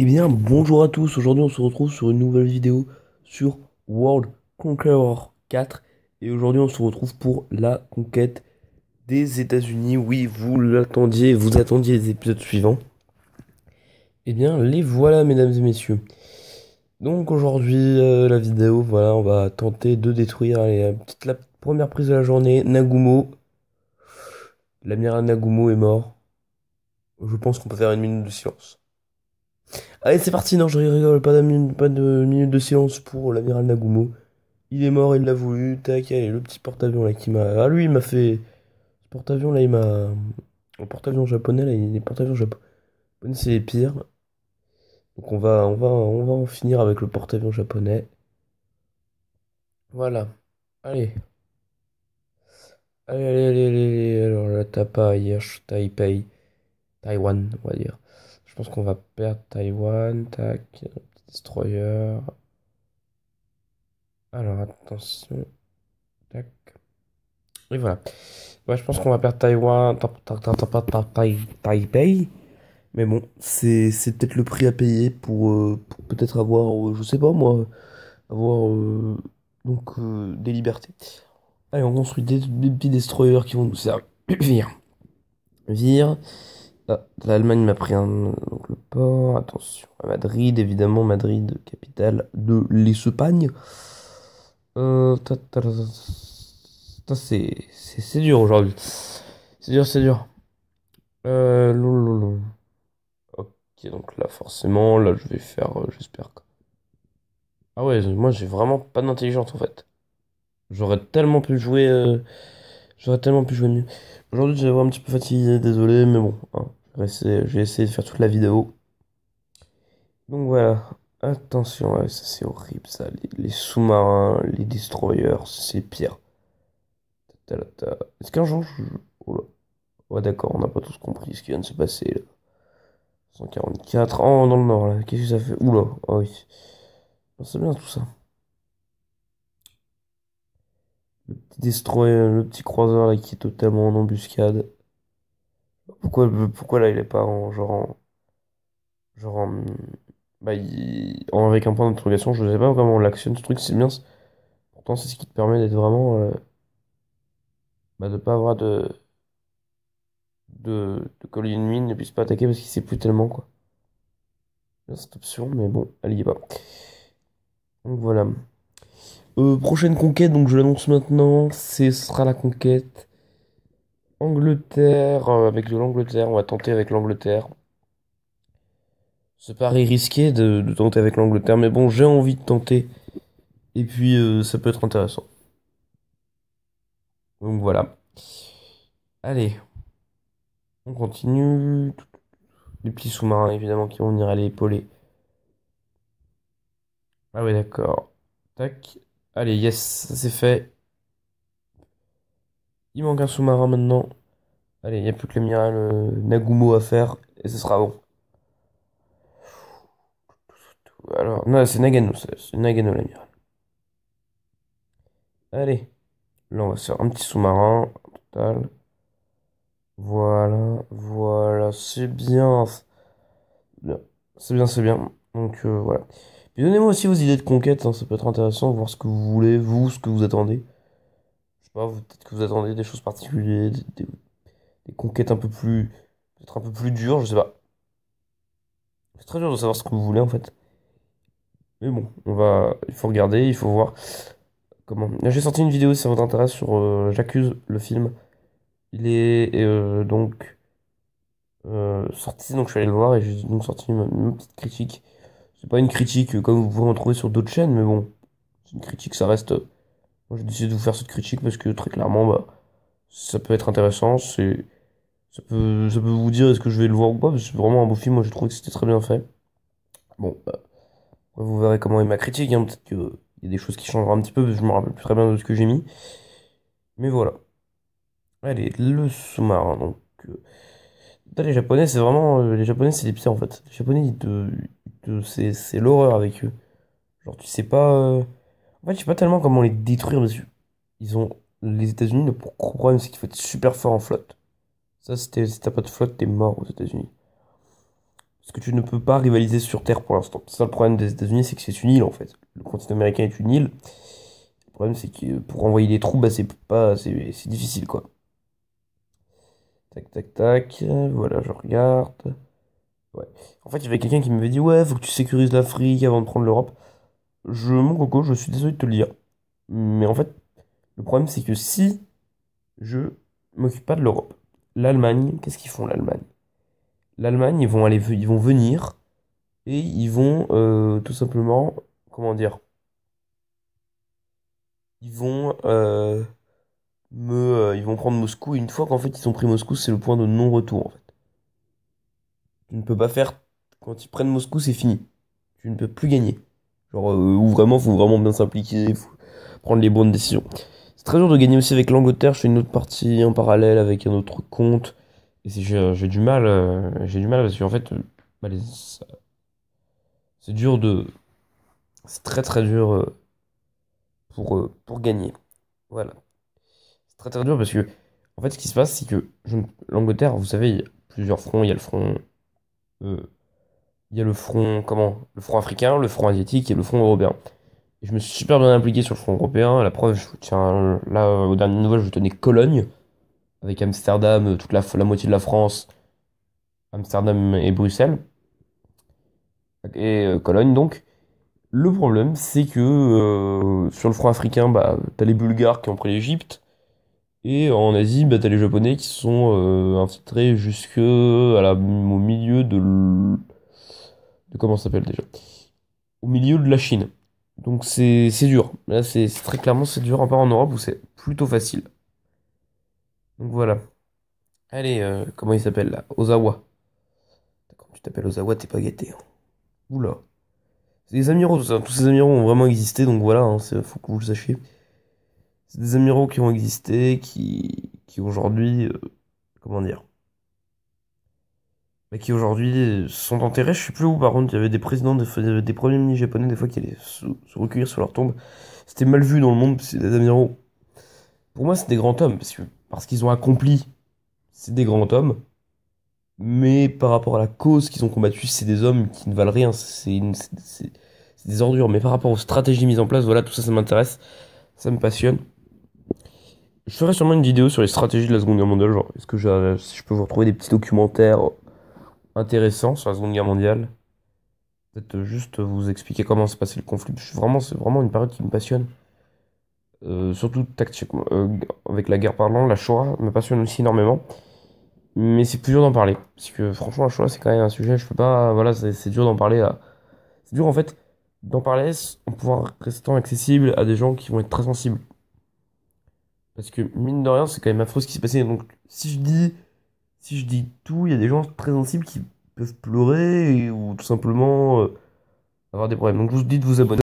Eh bien, bonjour à tous. Aujourd'hui, on se retrouve sur une nouvelle vidéo sur World Conqueror 4. Et aujourd'hui, on se retrouve pour la conquête des États-Unis. Oui, vous l'attendiez, vous attendiez les épisodes suivants. Eh bien, les voilà, mesdames et messieurs. Donc aujourd'hui, la vidéo, voilà, on va tenter de détruire la première prise de la journée. Nagumo. L'amiral Nagumo est mort. Je pense qu'on peut faire une minute de silence. Allez, c'est parti. Non, je rigole, pas de minute de silence pour l'amiral Nagumo. Il est mort, il l'a voulu. Tac, allez, le petit porte-avions là qui m'a. Ah, lui, il m'a fait. Ce porte-avions là, il m'a. Le porte-avions japonais là, les porte-avions japonais, c'est les pires. Donc on va en finir avec le porte-avions japonais. Voilà. Allez. Allez. Alors là, Taipei. Taïwan, on va dire. Je pense qu'on va perdre Taïwan. Tac. Un petit destroyer. Alors attention. Tac. Et voilà. Ouais, je pense qu'on va perdre Taïwan. Taipei. Mais bon, c'est peut-être le prix à payer pour peut-être avoir, je sais pas moi, avoir des libertés. Allez, on construit des petits destroyers qui vont nous servir. Vire. Ah, l'Allemagne m'a pris donc le port. Attention. À Madrid, évidemment, Madrid, capitale de l'Espagne. C'est dur aujourd'hui. C'est dur. Loulou. Ok, donc là, forcément, là, je vais faire, j'espère. Ah ouais, moi, j'ai vraiment pas d'intelligence, en fait. J'aurais tellement pu jouer, j'aurais tellement pu jouer mieux. Aujourd'hui, j'ai un petit peu fatigué, désolé, mais bon, hein, j'ai essayé de faire toute la vidéo. Donc voilà, attention, ouais, ça c'est horrible, ça. Les sous-marins, les destroyers, c'est pire. Est-ce qu'un jour, oh là. Ouais, d'accord, on n'a pas tous compris ce qui vient de se passer, là. 144. Oh, dans le nord, là. Qu'est-ce que ça fait? Oula. Oh oui. Oh, c'est bien tout ça. Le petit destroyer, le petit croiseur, là, qui est totalement en embuscade. Pourquoi là, il est pas en genre genre en, bah, avec un point d'interrogation, je sais pas comment on l'actionne, ce truc, c'est bien. Pourtant, c'est ce qui te permet d'être vraiment, de pas avoir de collier ennemi, ne puisse pas attaquer parce qu'il sait plus tellement, quoi. Bien, cette option, mais bon, elle y est pas. Donc voilà. Prochaine conquête, donc je l'annonce maintenant, ce sera la conquête Angleterre, avec de l'Angleterre, on va tenter avec l'Angleterre. C'est pareil risqué de tenter avec l'Angleterre, mais bon, j'ai envie de tenter, et puis ça peut être intéressant. Donc voilà. Allez, on continue. Les petits sous-marins, évidemment, qui vont venir aller épauler. Ah ouais, d'accord. Tac. Allez, yes, ça c'est fait. Il manque un sous-marin maintenant. Allez, il n'y a plus que l'amiral Nagumo à faire, et ce sera bon. Alors, non, c'est Nagano, c'est Nagano l'amiral. Allez, là on va se faire un petit sous-marin, total. Voilà, c'est bien. Bien. C'est bien. Donc voilà. Puis donnez-moi aussi vos idées de conquête, hein, ça peut être intéressant, voir ce que vous voulez, vous, ce que vous attendez. Je sais pas, peut-être que vous attendez des choses particulières, des conquêtes un peu plus, peut-être un peu plus dures, je sais pas. C'est très dur de savoir ce que vous voulez en fait. Mais bon, il faut regarder, il faut voir comment. Là, j'ai sorti une vidéo si ça vous intéresse sur J'accuse le film. Il est donc sorti, donc je suis allé le voir et j'ai donc sorti une petite critique. C'est pas une critique comme vous pouvez en trouver sur d'autres chaînes, mais bon, c'est une critique, ça reste. Moi, j'ai décidé de vous faire cette critique parce que très clairement, ça peut être intéressant. Ça peut vous dire est-ce que je vais le voir ou pas, parce que c'est vraiment un beau film. Moi, j'ai trouvé que c'était très bien fait. Bon, après, vous verrez comment est ma critique, hein. Peut-être qu'il y a des choses qui changeront un petit peu, parce que je me rappelle plus très bien de ce que j'ai mis. Mais voilà. Allez, le sous-marin. Donc, putain, les Japonais, c'est vraiment. Les Japonais, c'est des pires en fait. Les Japonais, c'est l'horreur avec eux. Genre, tu sais pas. En fait, je sais pas tellement comment les détruire dessus. Ils ont. Les États-Unis, le gros problème, c'est qu'il faut être super fort en flotte. Ça, si t'as pas de flotte, t'es mort aux États-Unis. Parce que tu ne peux pas rivaliser sur Terre pour l'instant. C'est ça le problème des États-Unis, c'est que c'est une île en fait. Le continent américain est une île. Le problème, c'est que pour envoyer des troupes, bah, c'est difficile quoi. Tac, tac, tac. Voilà, je regarde. Ouais. En fait, il y avait quelqu'un qui m'avait dit, ouais, faut que tu sécurises l'Afrique avant de prendre l'Europe. Mon coco, je suis désolé de te le dire. Mais en fait, le problème, c'est que si je m'occupe pas de l'Europe, l'Allemagne, qu'est-ce qu'ils font l'Allemagne? L'Allemagne, ils vont venir et ils vont tout simplement, comment dire, ils vont prendre Moscou. Et une fois qu'en fait ils ont pris Moscou, c'est le point de non-retour en fait. Tu ne peux pas faire, quand ils prennent Moscou, c'est fini. Tu ne peux plus gagner. Genre, ou vraiment, faut vraiment bien s'impliquer, faut prendre les bonnes décisions. C'est très dur de gagner aussi avec l'Angleterre. Je fais une autre partie en parallèle avec un autre compte. Et j'ai du mal parce qu'en fait, bah, c'est dur de, c'est très très dur pour gagner. Voilà. C'est très très dur parce que, en fait, ce qui se passe, c'est que l'Angleterre, vous savez, il y a plusieurs fronts. Euh, il y a le front, comment? Le front africain, le front asiatique et le front européen. Et je me suis super bien impliqué sur le front européen. La preuve, tiens, là, aux dernières nouvelles, je tenais Cologne, avec Amsterdam, la moitié de la France, Amsterdam et Bruxelles, et Cologne donc. Le problème, c'est que sur le front africain, bah, t'as les Bulgares qui ont pris l'Égypte, et en Asie, bah, t'as les Japonais qui sont infiltrés au milieu de comment ça s'appelle déjà? Au milieu de la Chine. Donc c'est dur. Là, c'est très clairement, c'est dur, à part en Europe où c'est plutôt facile. Donc voilà. Allez, comment il s'appelle là? Ozawa. Quand tu t'appelles Ozawa, t'es pas gâté, hein. Oula. C'est des amiraux, tout ça. Tous ces amiraux ont vraiment existé, donc voilà, hein, faut que vous le sachiez. C'est des amiraux qui ont existé, qui aujourd'hui, comment dire, bah, qui aujourd'hui sont enterrés. Je sais plus où, par contre, il y avait des présidents, des premiers ministres japonais, des fois, qui allaient se recueillir sur leur tombe. C'était mal vu dans le monde, c'est des amiraux. Pour moi, c'est des grands hommes, parce qu'ils ont accompli, c'est des grands hommes. Mais par rapport à la cause qu'ils ont combattue, c'est des hommes qui ne valent rien, c'est des ordures. Mais par rapport aux stratégies mises en place, voilà, tout ça, ça m'intéresse, ça me passionne. Je ferai sûrement une vidéo sur les stratégies de la Seconde Guerre mondiale, genre, si je peux vous retrouver des petits documentaires intéressants sur la Seconde Guerre mondiale. Peut-être juste vous expliquer comment s'est passé le conflit. C'est vraiment une période qui me passionne. Surtout tactiquement, avec la guerre parlant, la Shoah me passionne aussi énormément. Mais c'est plus dur d'en parler. Parce que franchement, la Shoah, c'est quand même un sujet, je peux pas. Voilà, c'est dur d'en parler à. C'est dur en fait d'en parler en pouvoir restant accessible à des gens qui vont être très sensibles. Parce que mine de rien, c'est quand même affreux ce qui s'est passé. Donc si je dis tout, il y a des gens très sensibles qui peuvent pleurer ou tout simplement avoir des problèmes. Donc je vous dis de vous abonner.